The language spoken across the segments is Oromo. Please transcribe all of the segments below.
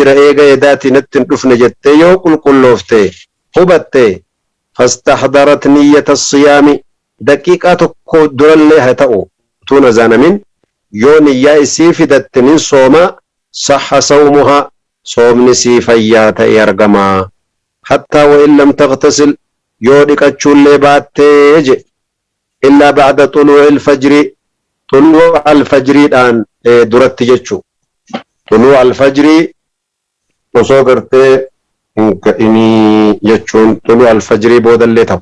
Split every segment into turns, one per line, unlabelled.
إيغا يداتي نتن دفن جتة يوقل قلوفتي هبتي فاستحضرت نية الصيام دقيقة درل لها تأو تون زانمين يوني يايسي فدت من صوما صح صومها صوم نسي فيات يرقما حتى وإن لم تغتسل يوني كتشول باتيج إلا بعد طلوع الفجر طلوع الفجر الآن درت جتشو طلوع الفجر وصوغرتي إني جتشون طلوع الفجر بود اللي تاو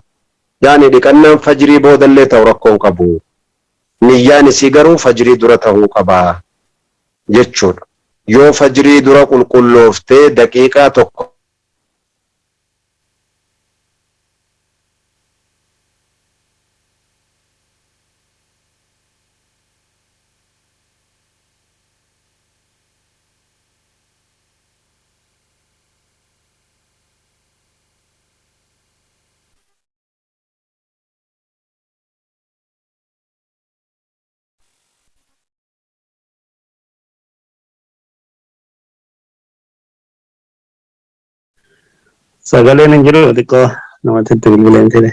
يعني لكنا فجري بود اللي تاو ركون قبو نياني سيغرو فجري درته قبا جتشون يو فجري درق القلوفتي دقيقة تقو
Sagalee hin jiru xiqqoo namatti itti bilbileen ture.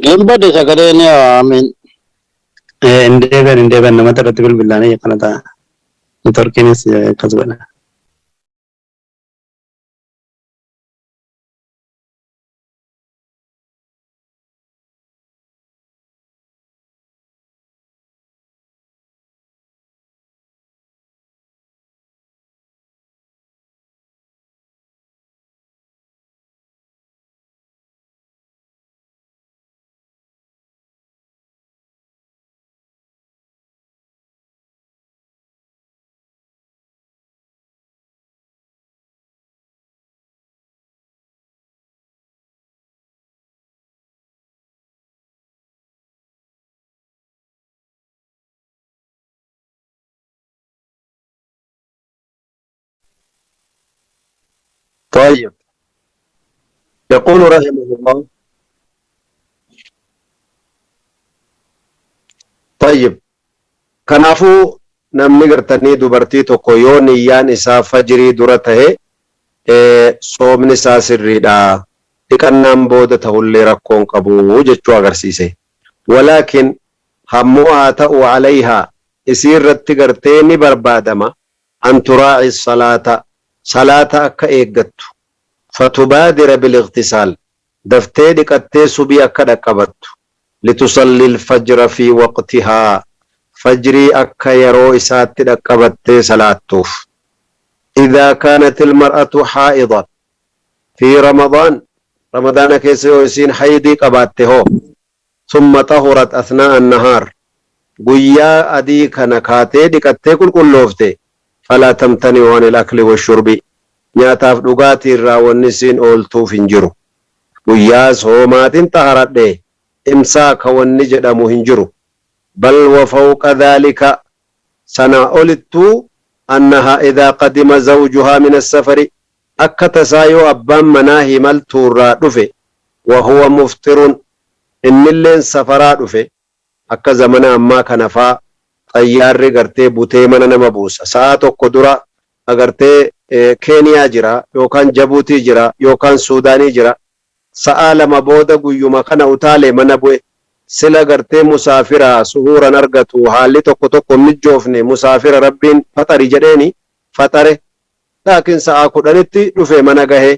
Gembade sagalee ni amin.
Hin deebi'an namatti irratti bilbilaanii kana ta'a. Neetworkiinis akkas godha.
طيب يقول رحمه الله طيب كنافو نمني غرتني دبرتي توكو يو نيان إسا فجري درته صومني ساسر ريدا إكنام بود تهولي ركون قبو جتشو أغرسيسي ولكن هموها تأو عليها إسير رتغرتيني بربادما أن تراعي الصلاة صلاة أكا إيقتو فتبادر بالاغتسال دفتي دقتي سبي أكا دقبتو لتصلي الفجر في وقتها فجري أكا يرو إسات دقبتي صلاتوف إذا كانت المرأة حائضة في رمضان كيسيو يسين حيدي قباتي ثم طهرت أثناء النهار قويا أدي كنكاتي دقتي كل لوفتي فلا تمتنع عن الأكل والشرب نياتاف دغاتي راونسين أولتوف انجرو ويا صومات طهرت إمساك والنجد مهنجرو بل وفوق ذلك سنة أولتو أنها إذا قدم زوجها من السفر أكتسايو أبان مناهي ملتورا دفه وهو مفتر إن اللين سفرا دفه أكا زمن أما كنفا xayyaarri gartee butee mana nama buusa sa'a tokko dura agartee Keeniyaa jira yookaan Jabuutii jira yookaan Suudaanii jira sa'a lama booda guyyuma kana utaalee mana bu'e sila gartee musaafira suhuuran argatu haalli tokko mijoofne musaafira rabbiin faxari jedheeni faxare laakiin sa'a 10tti dhufe mana gahe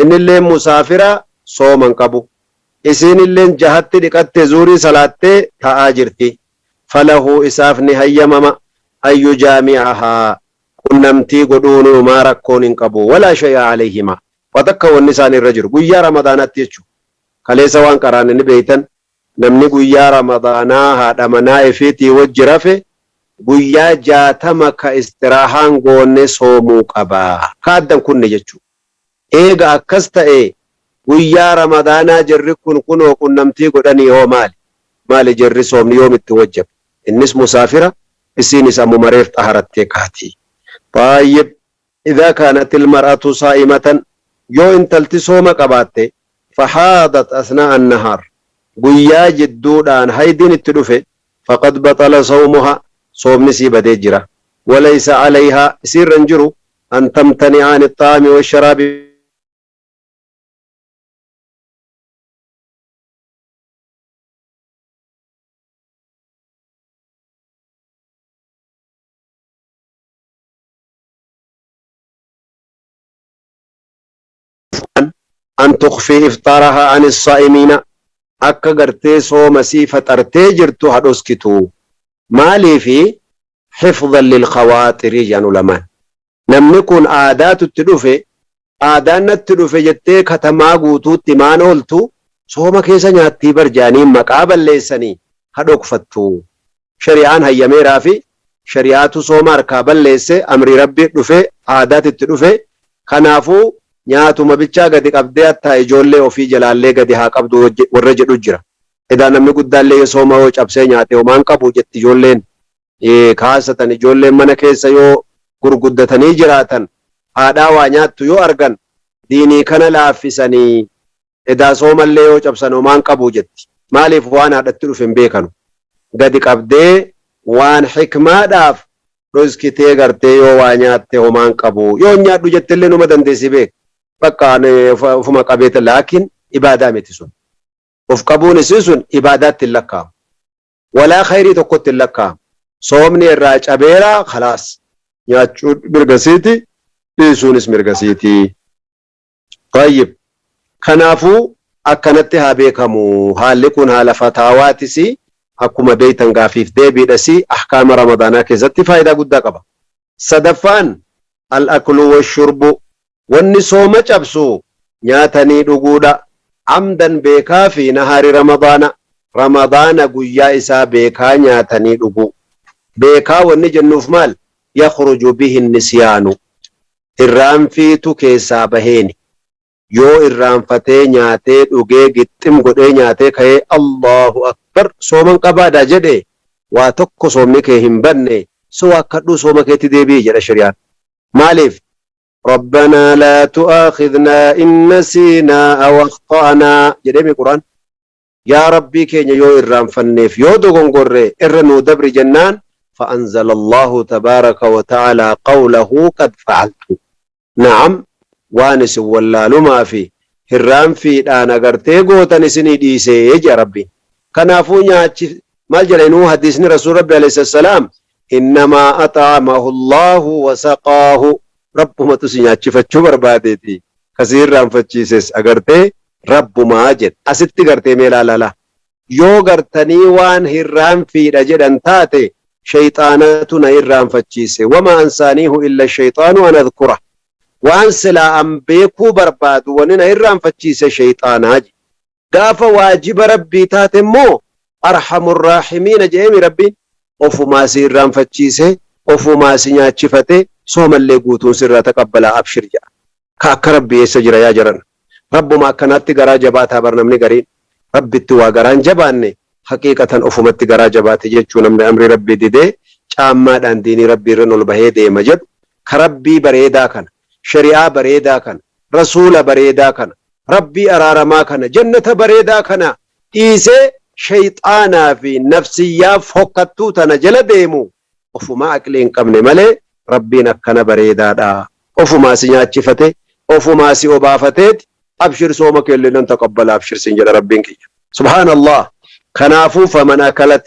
innillee musaafira sooman qabu isiinillee 6tti dhiqatte zuurii salaattee ta'aa jirti فله إسافني هيمما أن يجامعها قنمتي قدون ما ركون قبو ولا شيء عليهما وتكو النسان الرجل قويا رمضانات يجو كليس وان قران نبيتا نمني قويا رمضانا هذا منائفتي وجرفه قويا جاتمك استراحان قوني صومو قبا كادن كن يجو إيغا أكست قويا رمضانا جركن كنو قنمتي قدني هو مالي جري صوم يوم التوجب الناس مسافرة السين يسمى مريف طهرت تكاتي طيب إذا كانت المرأة صائمة يو إن تلتصوم قباتي فحاضت أثناء النهار قويا جدودان هيدين التلفة فقد بطل صومها صومني سي بدي جرا وليس عليها سير رنجرو أن تمتنع عن الطعام والشراب أن تخفي إفطارها عن الصائمين أكا غرتي صومسي فطرتي جرتو هدوسكتو مالي في حفظا للخواطر جانو لمان namni kun aadaatutti dhufe aadaan natti dhufe jettee katamaa guutuutti maan ooltu sooma keessa nyaattii barjaanii maqaa balleessanii hadhokfattu shari'aan hayyameeraa fi shari'aatu sooma harkaa balleesse amri rabbii dhufe aadaatitti dhufe kanaafuu nyaatuma bichaa gadi qabdee attaa ijoollee ofii jalaallee gadi haa qabdu warra jedhu jira edaa namni guddaallee sooma yoo cabsee nyaate homaan qabu jetti ijoolleen kaasatan ijoolleen mana keessa yoo gurguddatanii jiraatan haadhaa waa nyaattu yoo argan diinii kana laaffisanii edaa soomallee yoo cabsan homaan qabu jetti maaliif waan haadhatti dhufe hin beekanu gadi qabdee waan xikmaadhaaf dhoskitee gartee yoo waa nyaatte homaan qabu yoo nyaadhu jettillee numa dandeessi beek bakkaan ufuma qabeeta laakiin ibaadaa miti sun of qabuun isii sun ibaadaatti hin lakkaa'amu walaa khayrii tokkotti hin lakkaa'amu soomni irraa cabeeraa khalaas nyaachuu mirgasiiti dhiisuunis mirgasiiti tayyib kanaafuu akkanatti haa beekamu haalli kun haala fataawaatisi akkuma beeytan gaafiif deebiidhasi ahkaama ramadaanaa keessatti faayidaa guddaa qaba sadaffaan al-aklu washurbu wanni sooma cabsu nyaatanii dhuguudha amdan beekaa fi nahaari ramadaana guyyaa isaa beekaa nyaatanii dhugu beekaa wanni jennuuf maal يخرج به النسيان الرام فيتو كيسا بهين يو الرام فتي نياتي دوغي گتم گدي نياتي كاي الله اكبر سومن قبادا جدي واتكو سومني كيهم بني سوا كدو سومكي تديبي جدا شريان مالف ربنا لا تؤاخذنا إن نسينا أو أخطأنا جدي من القرآن يا ربي كينيا يو الرام فنيف يو دوغن قرر إرنو دبر جنان فأنزل الله تبارك وتعالى قوله قد فعلت نعم وانس والله ما في هرام في انا غرتي غوتن سني ديسه يا ربي كنافو نياچ مال جلينو حديثني رسول ربي عليه السلام انما اطعمه الله وسقاه رب ما تسنياچ فچو بربادتي كثير رام فچيسس اگرتي رب ما اجت اسيت غرتي ميلا لالا يو غرتني وان هرام في دجدن تاتي شيطاناتنا إرام فتشيسي وما أنسانيه إلا الشيطان وأنا أذكره وأنسلا أم بيكو برباد وننا إرام فتشيسي شيطاناج قاف واجب ربي تاتمو أرحم الراحمين جيمي ربي أفو ما سيرام فتشيسي أفو ما سنيات شفتي سوم اللي قوتون سر تقبل أبشر جاء كاك ربي يسجر يا جرن رب ما كانت تقرا جباتها برنامني قرين ربي التوا قران جباني حقيقة أفهمت غرا جبات جيتشون من أمر ربي ديدي چاما دان ديني ربي رنول بهيدي مجد خربي بريدا كان شريعة بريدا كان رسول بريدا كان ربي أرارما كان جنة بريدا كان إيسي شيطانا في نفسيا فوقتو تنجل ديمو أفهما أكلين قمني ملي ربي نكنا بريدا دا أفهما سنيات شفتي أفهما سي أبافتت أبشر سومك اللي لن تقبل أبشر سنجل ربينك سبحان الله كنافو فمن أكلت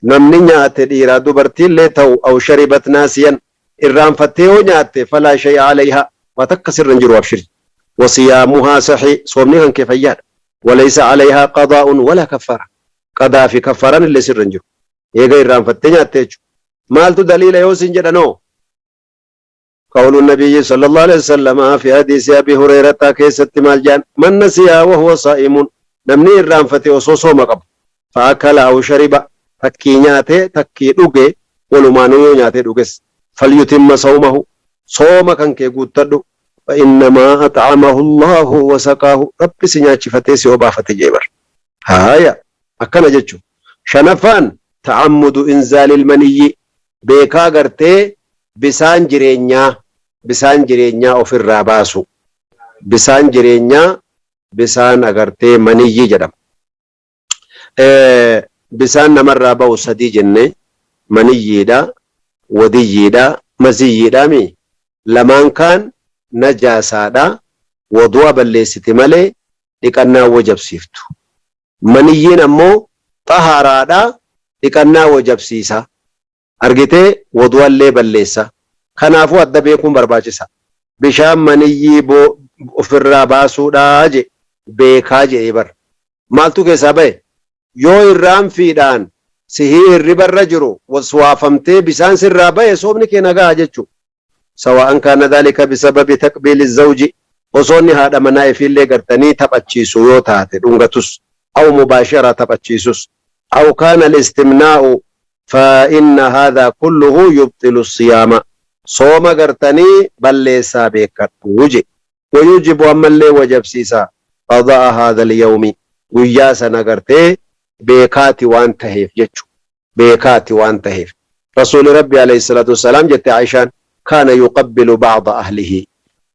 نمني نيات ديرا دبرتين لتو أو شربت ناسيا إرام فتيو نيات فلا شيء عليها وتكسر رنجر وابشر وصيامها صحي صومنيها كفيات وليس عليها قضاء ولا كفارة قضاء في كفارة اللي سر رنجر يجي إرام فتي نيات تيجو مالتو دليل يوسن جدنو قول النبي صلى الله عليه وسلم في حديث أبي هريرة كيست مالجان من نسيها وهو صائم نمني إرام فتي وصوصو مقب فأكل أو شرب تكي نياته تكي دوغي ولمانو نياته دوغس فليتم صومه صوم كان كي غوتدو فإنما أطعمه الله وسقاه رب سنياچ فتي سيوبا فتي جيبر هايا أكنا جچو شنفان تعمد إنزال المني بيكا غرتي بسان جرينيا أوفر راباسو بسان جرينيا بسان أغرتي مني جدم بسان نمر رابو سدي جنة maniyyiidha wadiyyiidha maziyyiidha mi lamaan kaan najaasaadha wadu'a balleessiti malee dhiqannaa wajabsiiftu maniyyiin ammoo xahaaraadha dhiqannaa wajabsiisa argitee wadu'allee balleessa kanaafuu adda beekuun barbaachisa bishaan maniyyii ofirraa baasuudha je beekaa jedhee bar maaltu keessaa bahe yoo irraan fiidhaan sihii hirribarra jiru waswaafamtee bishaan sirraa bahe soomni kee nagaa jechu sawa'an kaana dhalika bisababi taqbiili zawji osoonni haadha manaa ifiillee gartanii taphachiisu yoo taate dhungatus aw mubaashara taphachiisus aw kaana al-istimnaa'u fa inna hadha kulluhu yubtilu as-siyama sooma gartanii balleessaa beekadhu je ويجب أما اللي وجب سيسا قضاء هذا اليوم وياسا نغرتي بيكاتي وانتهيف جتشو بيكاتي وانتهيف رسول ربي عليه الصلاة والسلام جت عيشان كان يقبل بعض أهله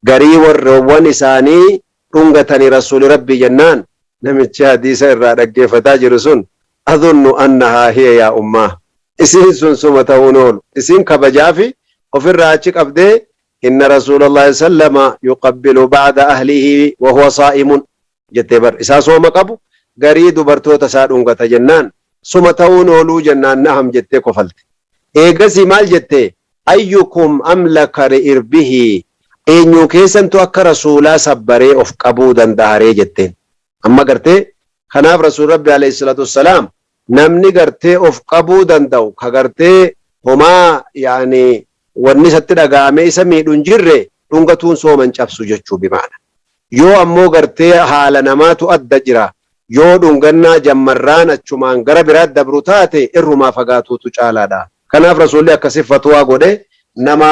قري والروان ساني رنغتني رسول ربي جنان نمت حديث الرادق فتاجر سن أظن أنها هي يا أمه اسين سن سمتونول اسين كبجافي وفي الراجك أبدي إن رسول الله صلى الله عليه وسلم يقبل بعد أهله وهو صائم جتبر إساسو مقبو غريد برتو تسادون جنان سمتون ولو جنان نهم جتة كفلت إيغسي مال جتة أيكم أملك رئربه إنيو كيسن توك رسولا سبري أف قبودا داري جتة أما قرتي خناف رسول ربي عليه الصلاة والسلام نمني قرتي أف قبودا دو كقرتي هما يعني wanni satti dhagaame isa miidhun jirre dhungatuun sooman cabsu jechuu bimaana yoo ammoo gartee haala namaatu adda jira yoo dhungannaa jammarraan achumaan gara biraatti dabru taate irrumaa fagaatuutu caalaadha kanaaf rasuulli akkasii fatwaa godhe nama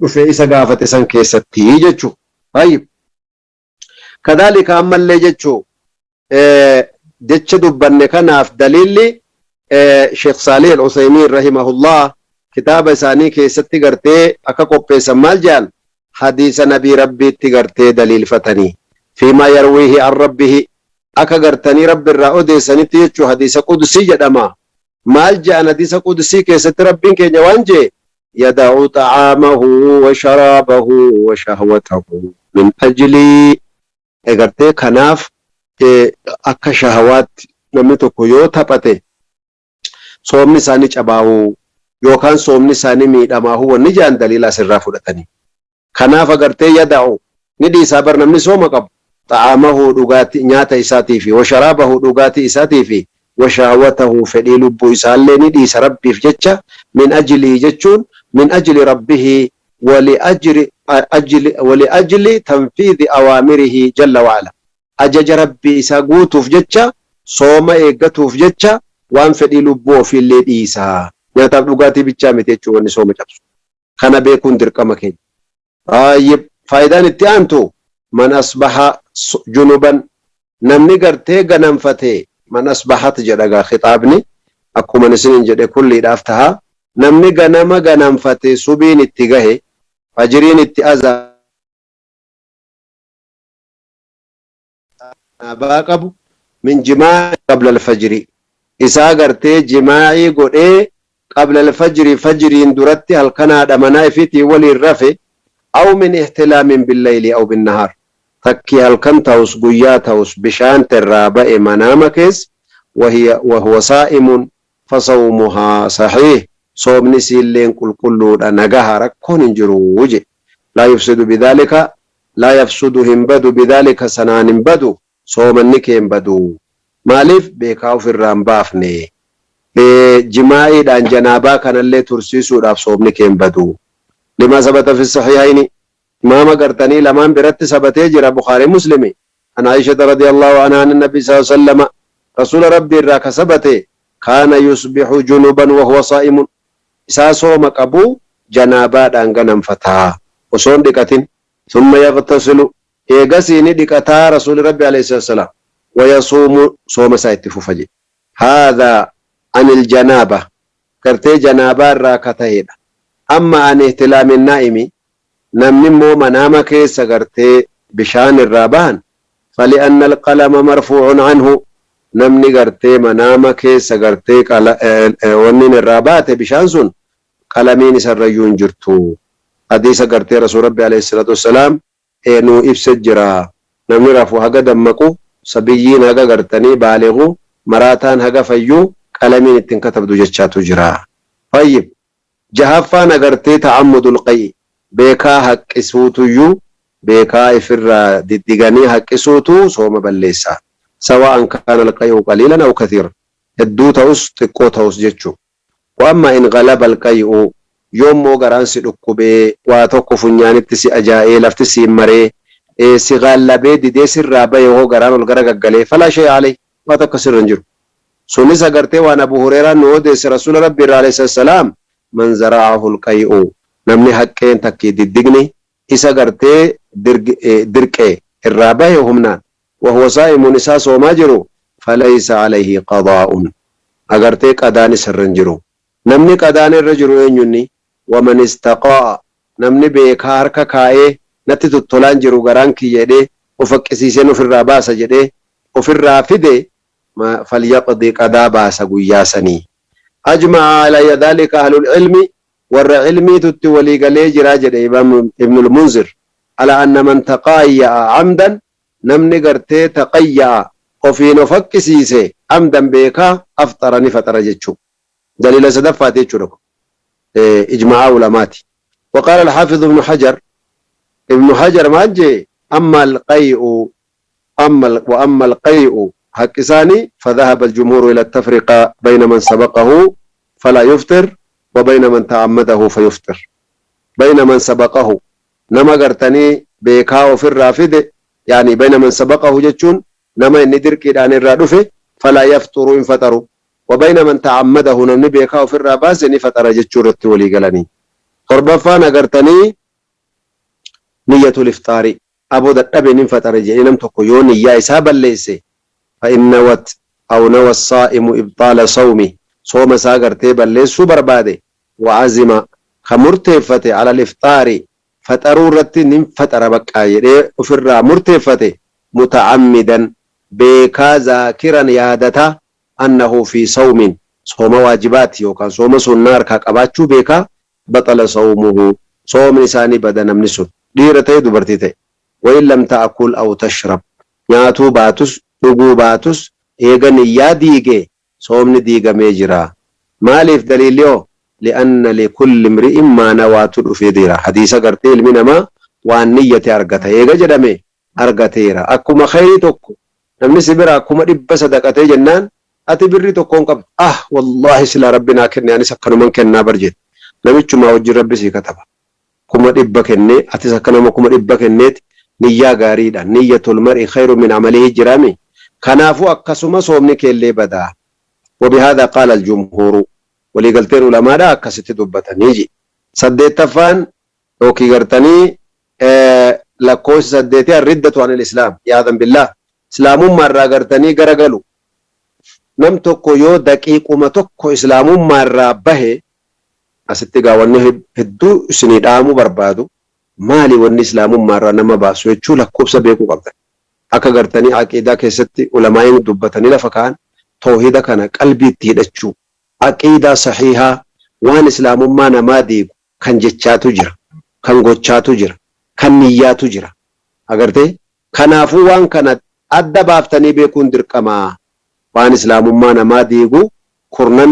dhufe isa gaafate san keessatti jechuu tayyib kadhalika ammallee jechuu jecha dubbanne kanaaf dalilli Sheikh Salih Al-Uthaymin rahimahullah كتاب ساني كيستي غرتي أكا قبي سمال جان حديث نبي ربي تغرتي دليل فتني فيما يرويه عن ربه أكا غرتني رب الرأودي سنتي يجو حديث قدسي جدما مال جان حديث قدسي كيست ربين كي جوانجي يدعو طعامه وشرابه وشهوته من أجلي غرتي كناف أكا شهوات نمتو كيو تبتي صومني ساني چباو yookaan soomni isaanii miidhamaa huwa ni jaan dalila sirraa fudhatanii kanaaf agartee yada'u ni dhiisaa bar namni sooma qabu xaamahu dhugaati nyaata isaatii fi washaraabahu dhugaati isaatii fi washahawatahu fedhii lubbuu isaallee ni dhiisa rabbiif jecha min ajlii jechuun min ajli rabbihi wali ajli tanfiidhi awaamirihi jalla wa'ala ajaja rabbii isaa guutuuf jecha sooma eeggatuuf jecha waan fedhii lubbuu ofiillee dhiisaa nyaataaf dhugaatii bichaa miti jechuun wanni sooma cabsu kana beekuun dirqama keenya tayyib faayidaan itti aantu man asbaha junuban namni gartee ganamfatee man asbahat jedhagaa khitaabni akkuma isiniin jedhe kulliidhaaf taha namni ganama ganamfatee subiin itti gahe fajiriin itti azaa qabu min jimaa'i qabla al-fajri isaa gartee jimaa'ii godhee قبل الفجر فجرين درتي هل كان هذا منايفتي ولي الرفع أو من احتلام بالليل أو بالنهار تكي هل كان توس قياتوس بشان الرابع منامكس وهو صائم فصومها صحيح صوم نسيلين كل نجاها ركون جروج لا يفسد بذلك لا يفسدهم بدو بذلك سنان بدو صوم النكين بدو مالف بيكاو في الرامبافني بجماعي دان جنابا كان اللي ترسيسو داف صوبني كين بدو لما ثبت في الصحيحين امام قرطني لمن برت ثبت جرى بخاري مسلم عن عائشة رضي الله عنها عن النبي صلى الله عليه وسلم رسول ربي الراك ثبت كان يصبح جنوبا وهو صائم اساسو مقبو جنابا دان غنم فتا وصون دقتين ثم يغتسل ايغسيني دقتا رسول ربي عليه الصلاه والسلام ويصوم صوم سايتف فجي هذا عن الجنابة كرتي جنابة راكتهيد أما عن احتلام النائم نمنمو منام كيس كرتي بشان الرابان فلأن القلم مرفوع عنه namni gartee manaama keessa gartee wanni irraa baate bishaan sun qalamiin isarrayyuu hin jirtu. Hadiisa gartee rasuul rabbi alayhi salatu wassalaam nuu ibsa jira. Namni rafu haga dammaqu sabiyyiin haga gartanii baaleehu maraataan haga fayyuu qalamiin ittiin katabdu jechaatu jira. Fayyib jahaffaan agartee ta'ammudul qayyi beekaa haqqisuutuyyuu beekaa ifirraa diddiganii haqqisuutu sooma balleessa. Sawa'an kaana alqayyu qaliilan aw kathiira hedduu ta'us xiqqoo ta'us jechuu. Wa amma in ghalaba alqayyu yoommoo garaan si dhukkubee waa tokko funyaanitti si ajaa'ee lafti si maree si gaallabee didee sirraa bahe hoo garaan ol gara gaggalee falaa shay'a alayhi waa takka sirra hin jiru. Sunis agartee waan Abu Hurairaan nu odeesse rasuula rabbi irraa alayhi salaam man zara'ahu alqay'u namni haqqeen takki diddigni isa gartee dirqee irraa bahe humnaan wa huwa saa'imun isaa soomaa jiru falaysa alayhi qadaa'un agartee qadaan isarra hin jiru. Namni qadaan irra jiru eenyunni waman istaqaa'a namni beekaa harka kaa'ee natti tuttolaan jiru garaan kiyya jedhee of haqqisiiseen ofirraa baasa jedhee ofirraa fide falyaqdi qadaa baasa guyyaa sanii. Ajma'a alayya dhalika ahlul ilmi warra ilmii tutti walii galee jiraa jedhe ibnul munzir ala anna man taqaayya'a amdan namni gartee taqayya'a ofiin of haqqisiise amdan beekaa aftara ni fatara jechuu. دليل سدفات يجرك إجماع علماء. وقال الحافظ ابن حجر ما جي أما القيء وأما القيء حكساني فذهب الجمهور إلى التفرقة بين من سبقه فلا يفطر وبين من تعمده فيفطر. بين من سبقه نما قرتني بيكاو في الرافد يعني بين من سبقه جتشون نما ندرك عن الرادفة فلا يفطر إن فطروا وبين من تعمده نمني بيكاو في الراباس نفتر جتشورت ولي قلني قربفان أقرتني نية الإفطار أبو دقب نفتر جئي لم تقيون يا إسابا ليس فإن نوت أو نوى الصائم إبطال صومي صوم ساقر تيبا ليس بربادي وعزم خمرتفة على الإفطار فترورت نفتر بكاي وفر مرتفة متعمدا بيكا ذاكرا يادتا أنه في صوم صوم واجبات يوكان صوم سنار كاكباتشو بيكا بطل صومه صوم نساني بدن منسو ديرتي دبرتيتي وإن لم تأكل أو تشرب نياتو باتس نقو باتس إيغن ياديغي صوم نديغ ميجرا مالف دليليو لأن لكل امرئ ما نواتل في ديرا حديثة قرتيل منما وان نية أرغتا إيغا جدامي أرغتيرا أكما خيري توكو نمني سبرا أكما إبا صدقتي جنان ati birri tokkoon qabda wallahi sila rabbinaa kenne anis akkanuman kennaa barjeet namichumaa wajjin rabbi sii kataba kuma dhibba kennee atis akkanuma kuma dhibba kenneeti niyyaa gaariidha niyyatul mar'i khayru min amalihi jiraami kanaafuu akkasuma soomni keellee badaa wabihaadha qaala aljumhuuru walii galteen ulamaadha akkasitti dubbatanii ji. Saddeettaffaan yookiin gartanii lakkoofsi saddeetii arriddatu anil islaam yaadan billaa islaamummaa irraa gartanii garagalu nam tokko yoo daqiiquma tokko islaamummaa irraa bahe asitti gaawwanni hedduu isinii dhaamuu barbaadu maali wanni islaamummaa irraa nama baasu jechuu lakkoofsa beekuu qabdan. Akka gartanii aqiidaa keessatti ulamaa'in dubbatanii lafa kaan tawhiida kana qalbiitti hidhachuu aqiidaa sahihaa waan islaamummaa namaa diigu kan jechaatu jira kan gochaatu jira kan niyyaatu jira agartee kanaafuu waan kana adda baaftanii beekuun dirqamaa. waan islaamummaa namaa diigu kurnan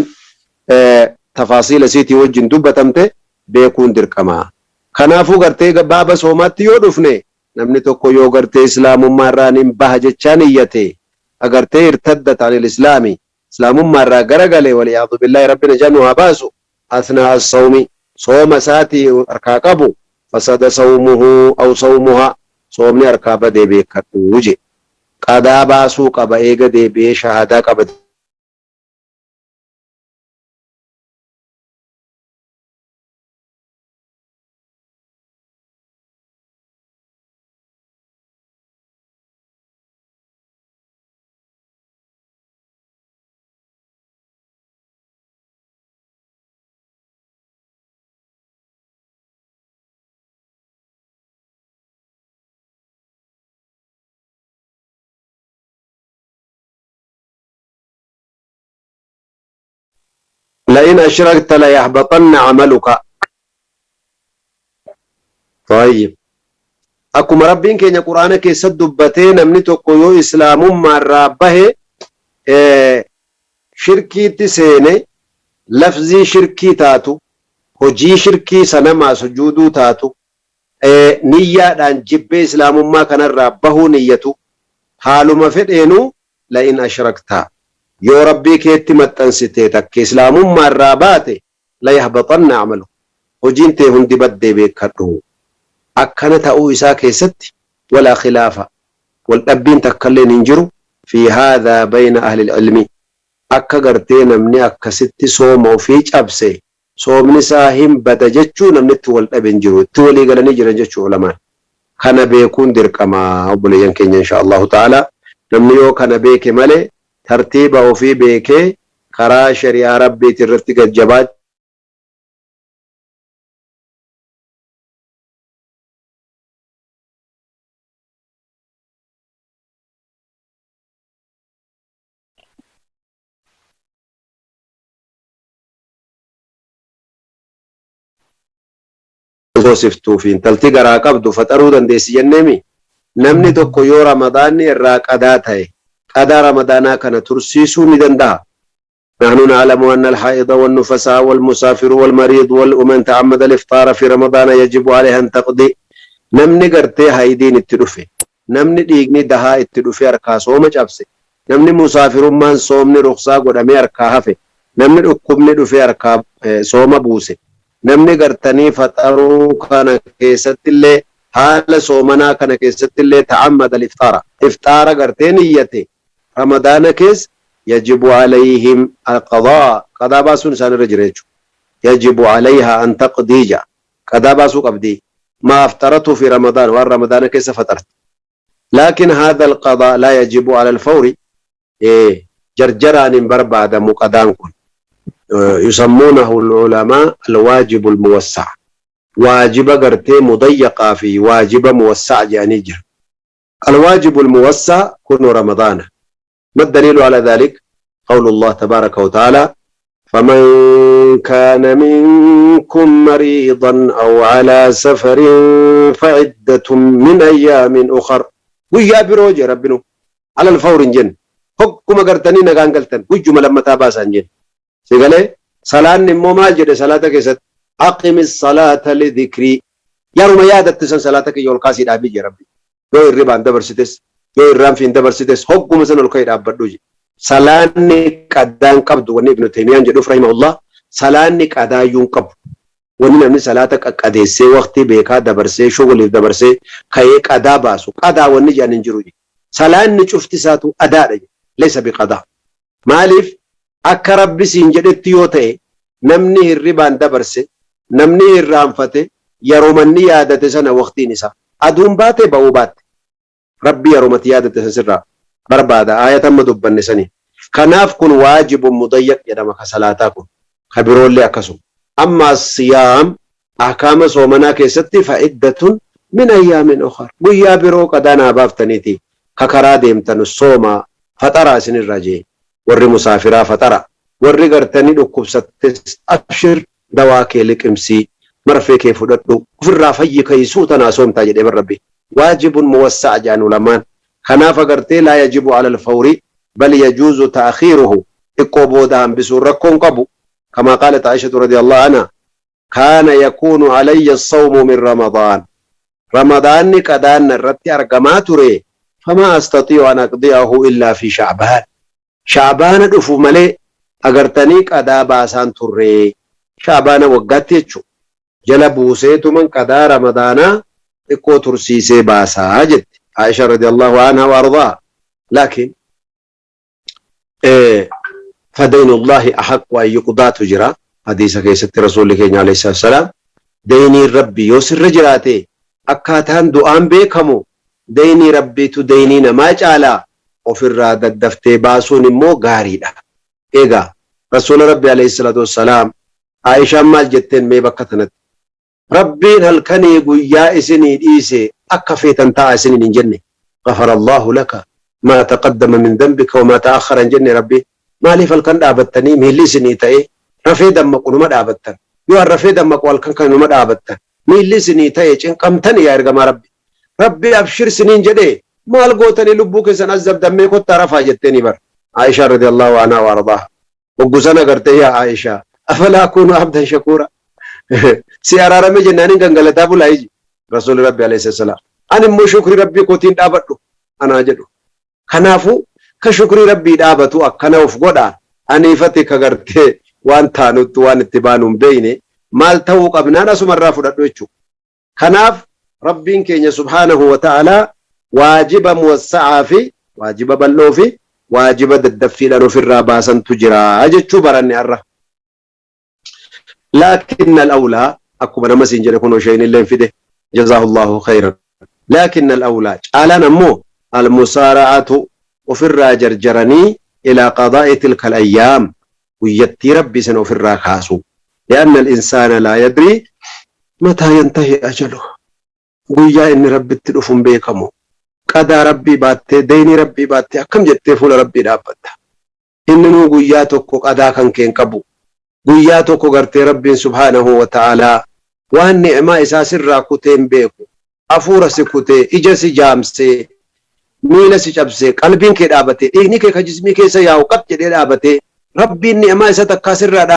tafaasiila siitii wajjin dubbatamte beekuun dirqamaa. Kanaafuu gartee baaba soomaatti yoo dhufne namni tokko yoo gartee islaamummaa irraa nin baha jechaan iyyate agartee irtaddat anil islaami islaamummaa irraa garagalee waliyaadu billaahi rabbina jannu haa baasu asnaa as-sawmi sooma isaatii harkaa qabu fasada sawmuhu aw sawmuha soomni harkaa badee beekadhu je. Qadaa baasuu qaba eega deebi'ee shahaadaa qaba. لئن أشركت ليحبطن عملك. طيب أكما ربين كينيا قرآن كي سدبتين نمني تقويو إسلام مرة به شركي تسيني لفظي شركي تاتو هجي شركي سنما سجودو تاتو نية دان جبه إسلام ما كان ربه نيتو حالو ما فدينو لئن أشركتا يو ربي كيتي متنسيتك إسلام مرة باتي ليحبطن عمله هجين تيهن دي بدي بيكتو أكنت أو إساك ست ولا خلافة والأبين تكلين انجرو في هذا بين أهل العلم أكا قرتين مني أكا ست صوم وفيج أبسي صوم نساهم بدجتشو نمنت والأبين جرو تولي قلني جرنجتشو علماء كان بيكون درك أما أبولي ينكين إن شاء الله تعالى نمنيو كان بيك مالي ترتيب وفي بيك كرا شريع ربي ترتق الجبات توصفتو فين تلتي غرا قبض فطرو دنديس جنمي نمني توكو يو رمضان الرا قداتاي قدا رمضانا كان ترسيسو ندندا نحن نعلم أن الحائض والنفساء والمسافر والمريض ومن تعمد الإفطار في رمضان يجب عليه أن تقضي نمني قرتي هايدين التدفي نمني ديقني دها التدفي أركا صوم جابسي نمني مسافر من صومني رخصا قدامي أركا هفي نمني ركبني دفي أركا صوم بوسي نمني قرتني فطروا كان كيست اللي حال صومنا كان كيست اللي تعمد الإفطار إفطار قرتين يتي رمضان كيس يجب عليهم القضاء قضاء باسو نسان رجريجو يجب عليها أن تقضيجا قضاء باسو قبدي ما أفطرته في رمضان وان رمضان كيس فطرت لكن هذا القضاء لا يجب على الفور جرجران برباد مقدان كن يسمونه العلماء الواجب الموسع واجب قرتي مضيقة في واجب موسع جانجر الواجب الموسع كن رمضان ما الدليل على ذلك؟ قول الله تبارك وتعالى فمن كان منكم مريضا أو على سفر فعدة من أيام أخر ويا بروج ربنا على الفور جن حكم قرتني نغان قلتن وجم لما تاباسا جن سيقال صلاة نمو مال جد صلاة كيست أقم الصلاة لذكري يارو يادة تسن صلاة كي يولقاسي دابي جي ربي يو الربان دبرستس يو الرام فين دبرستس حكم سن الكيد أبدوجي صلاة قدان قبض وني ابن تيمية جدوف رحمه الله صلاة قدا ينقب وني من صلاة قديسي وقت بيكا دبرسي شغل دبرسي كي قدا باسو قدا وني جانن جروجي صلاة نشوفت ساتو أداء ليس بقضاء مالف akka rabbi siin jedhetti yoo ta'e namni hirribaan dabarse namni hirraanfate yeroo manni yaadate sana waqtiin isa aduun baate ba'uu baatte rabbi yeroo mati yaadate sirraa barbaada ayatan ma dubbanne sani kanaaf kun waajibun mudayyaq jedhama ka salaataa kun ka biroollee akkasuma amma siyaam ahkaama soomanaa keessatti fa'iddatun min ayyaamin ukhar guyyaa biroo qadaanaa baaftaniiti ka karaa deemtan sooma faxaraa isinirraa jee warri musaafiraa faxara warri gartanii dhukkubsattes abshir dawaa kee liqimsii marfee kee fudhadhu ofirraa fayyi kaysuu tanaa soomtaa jedhee rabbi waajibun muwassaa jedhan ulamaan kanaaf agartee laa yajibu ala alfawri bal yajuuzu ta'khiiruhu xiqqoo booda hambisuun rakkoon qabu kamaa qaalat aishatu radiyallahu anha kaana yakuunu alayya assawmu min ramadaan ramadaanni qadaanna irratti argamaa ture famaa astatii'u an aqdi'ahu illaa fi sha'baan shaabaana dhufu malee agartanii qadaa baasaan turree shaabaana waggaatti jechuun jala buuseetuman qadaa ramadaanaa xiqqoo tursiisee baasaa jetti Aisha radiyallahu anha wa ardaa laakiin fadaynullahi ahaqqu an yuqdaatu jira hadiisa keessatti rasuulli keenya alayhi salaam dayniin rabbi yoo sirra jiraate akkaataan du'aan beekamu daynii rabbiitu daynii namaa caalaa ofirraa daddaftee baasuun immoo gaariidha. Egaa rasuula rabbi alayhi salaatu wassalaam Aishaan maal jetteen mee bakka tanatti rabbiin halkanii guyyaa isinii dhiise akka feetan ta'a isiniin hin jenne غفر الله لك ما تقدم من ذنبك وما تأخر ان جنة ربي مالي فالكن دابتني مهلي سني تأي rafee dammaqu numa dhaabattan yoo rafee dammaqu halkan kan numa dhaabattan miilli sinii ta'e cinqamtan yaa ergamaa rabbi rabbi abshir siniin jedhee maal gootanii lubbuu keessan azzabdammee kottaa rafaa jetteenii bar Aisha radiyallahu anha wa ardaha وقصنا قرتي يا عائشة أفلا أكون عبدا شكورا سيارة رمي جنانين كان قالت أبو لايجي رسول ربي عليه السلام أنا مو شكري ربي كوتين دابتو أنا أجدو خنافو كشكري ربي دابتو أكنا وفقودا أنا فتي كغرتي وان تانوت وان اتبانهم بيني مال توق أبنانا سمرا فرطوشو خناف ربين كينيا سبحانه وتعالى واجب موسعا في واجب بلو في واجب الدفيل في الراباسا تجرى أجتشو براني أرى لكن الأولى أكو بنا مسنجر يكونوا شيئين اللي انفده جزاه الله خيرا لكن الأولى على نمو المسارعة وفي الراجر جرني إلى قضاء تلك الأيام ويتي ربي سنو في الراكاسو لأن الإنسان لا يدري متى ينتهي أجله ويا إن ربي تلفون بيكمو قضاء ربي باتي ديني ربي باتي أكم جتي فول ربي دابتا إننو قياتك قضاء كان كين كبو قياتك قرتي ربي سبحانه وتعالى وأن نعمة إساس الراكوتين بيكو أفور سكوتي إجاسي جامسي ميلا سيجابسي قلبين كي دابتي إيني كي خجزمي كي سياو قد جدي دابتي ربي النعمة إسا تكاسر